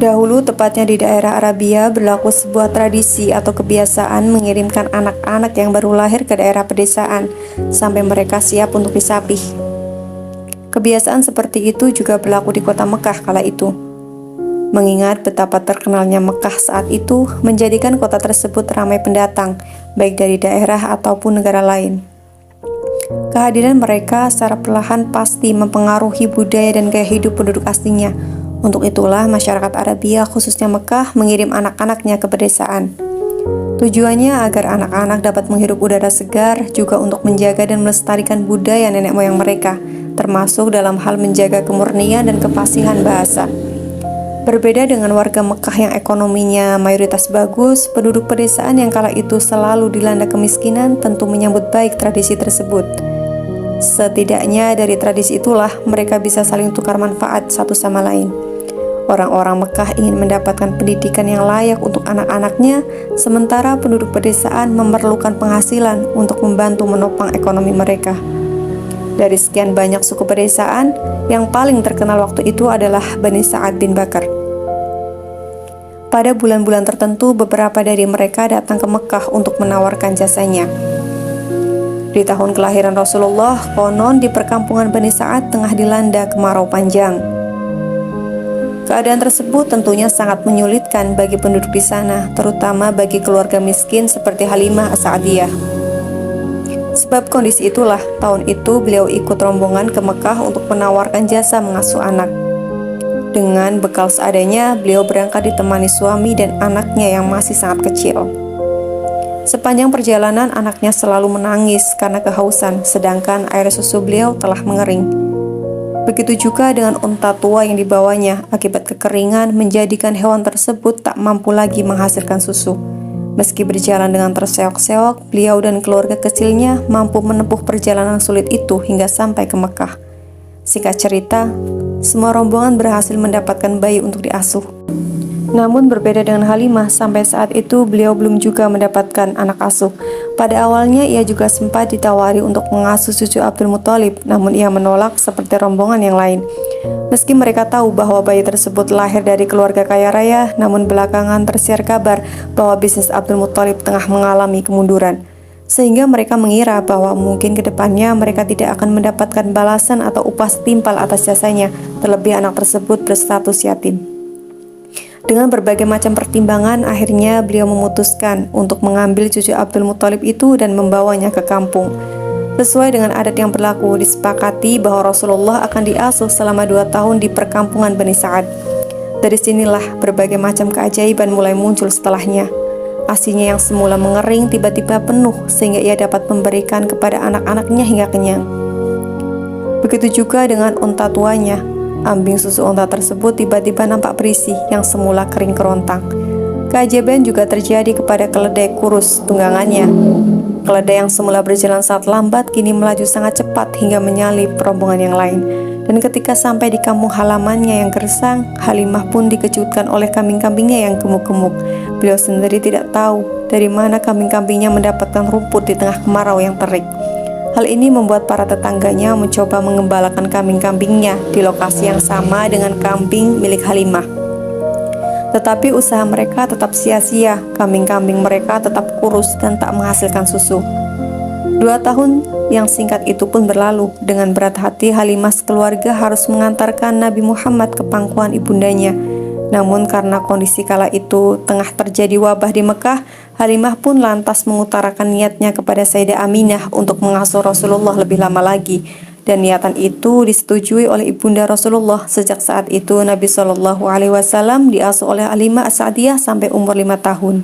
Dahulu, tepatnya di daerah Arabia, berlaku sebuah tradisi atau kebiasaan mengirimkan anak-anak yang baru lahir ke daerah pedesaan sampai mereka siap untuk disapih. Kebiasaan seperti itu juga berlaku di kota Mekah kala itu. Mengingat betapa terkenalnya Mekah saat itu menjadikan kota tersebut ramai pendatang, baik dari daerah ataupun negara lain. Kehadiran mereka secara perlahan pasti mempengaruhi budaya dan gaya hidup penduduk aslinya. Untuk itulah masyarakat Arabia, khususnya Mekah, mengirim anak-anaknya ke pedesaan. Tujuannya agar anak-anak dapat menghirup udara segar, juga untuk menjaga dan melestarikan budaya nenek moyang mereka, termasuk dalam hal menjaga kemurnian dan kefasihan bahasa. Berbeda dengan warga Mekah yang ekonominya mayoritas bagus, penduduk pedesaan yang kala itu selalu dilanda kemiskinan tentu menyambut baik tradisi tersebut. Setidaknya dari tradisi itulah mereka bisa saling tukar manfaat satu sama lain. Orang-orang Mekah ingin mendapatkan pendidikan yang layak untuk anak-anaknya, sementara penduduk pedesaan memerlukan penghasilan untuk membantu menopang ekonomi mereka. Dari sekian banyak suku pedesaan, yang paling terkenal waktu itu adalah Bani Sa'ad bin Bakar. Pada bulan-bulan tertentu, beberapa dari mereka datang ke Mekah untuk menawarkan jasanya. Di tahun kelahiran Rasulullah, konon di perkampungan Bani Sa'ad tengah dilanda kemarau panjang. Keadaan tersebut tentunya sangat menyulitkan bagi penduduk di sana, terutama bagi keluarga miskin seperti Halimah As-Sa'diyah. Sebab kondisi itulah, tahun itu beliau ikut rombongan ke Mekah untuk menawarkan jasa mengasuh anak. Dengan bekal seadanya, beliau berangkat ditemani suami dan anaknya yang masih sangat kecil. Sepanjang perjalanan, anaknya selalu menangis karena kehausan, sedangkan air susu beliau telah mengering. Begitu juga dengan unta tua yang dibawanya, akibat kekeringan menjadikan hewan tersebut tak mampu lagi menghasilkan susu. Meski berjalan dengan terseok-seok, beliau dan keluarga kecilnya mampu menempuh perjalanan sulit itu hingga sampai ke Mekah. Singkat cerita, semua rombongan berhasil mendapatkan bayi untuk diasuh. Namun berbeda dengan Halimah, sampai saat itu beliau belum juga mendapatkan anak asuh. Pada awalnya ia juga sempat ditawari untuk mengasuh cucu Abdul Muthalib, namun ia menolak seperti rombongan yang lain. Meski mereka tahu bahwa bayi tersebut lahir dari keluarga kaya raya, namun belakangan tersiar kabar bahwa bisnis Abdul Muthalib tengah mengalami kemunduran. Sehingga mereka mengira bahwa mungkin ke depannya mereka tidak akan mendapatkan balasan atau upah setimpal atas jasanya, terlebih anak tersebut berstatus yatim. Dengan berbagai macam pertimbangan, akhirnya beliau memutuskan untuk mengambil cucu Abdul Muthalib itu dan membawanya ke kampung. Sesuai dengan adat yang berlaku, disepakati bahwa Rasulullah akan diasuh selama 2 tahun di perkampungan Bani Sa'ad. Dari sinilah berbagai macam keajaiban mulai muncul setelahnya. ASINya yang semula mengering tiba-tiba penuh sehingga ia dapat memberikan kepada anak-anaknya hingga kenyang. Begitu juga dengan unta tuanya. Ambing susu unta tersebut tiba-tiba nampak berisi yang semula kering kerontang. Keajaiban juga terjadi kepada keledai kurus tunggangannya. Keledai yang semula berjalan sangat lambat kini melaju sangat cepat hingga menyalip rombongan yang lain. Dan ketika sampai di kampung halamannya yang gersang, Halimah pun dikejutkan oleh kambing-kambingnya yang gemuk-gemuk. Beliau sendiri tidak tahu dari mana kambing-kambingnya mendapatkan rumput di tengah kemarau yang terik. Hal ini membuat para tetangganya mencoba mengembalakan kambing-kambingnya di lokasi yang sama dengan kambing milik Halimah. Tetapi usaha mereka tetap sia-sia, kambing-kambing mereka tetap kurus dan tak menghasilkan susu. 2 tahun yang singkat itu pun berlalu. Dengan berat hati, Halimah sekeluarga harus mengantarkan Nabi Muhammad ke pangkuan ibundanya. Namun karena kondisi kala itu tengah terjadi wabah di Mekah, Halimah pun lantas mengutarakan niatnya kepada Sayyidah Aminah untuk mengasuh Rasulullah lebih lama lagi. Dan niatan itu disetujui oleh ibunda Rasulullah. Sejak saat itu Nabi SAW diasuh oleh Halimah As-Sa'diyah sampai umur 5 tahun.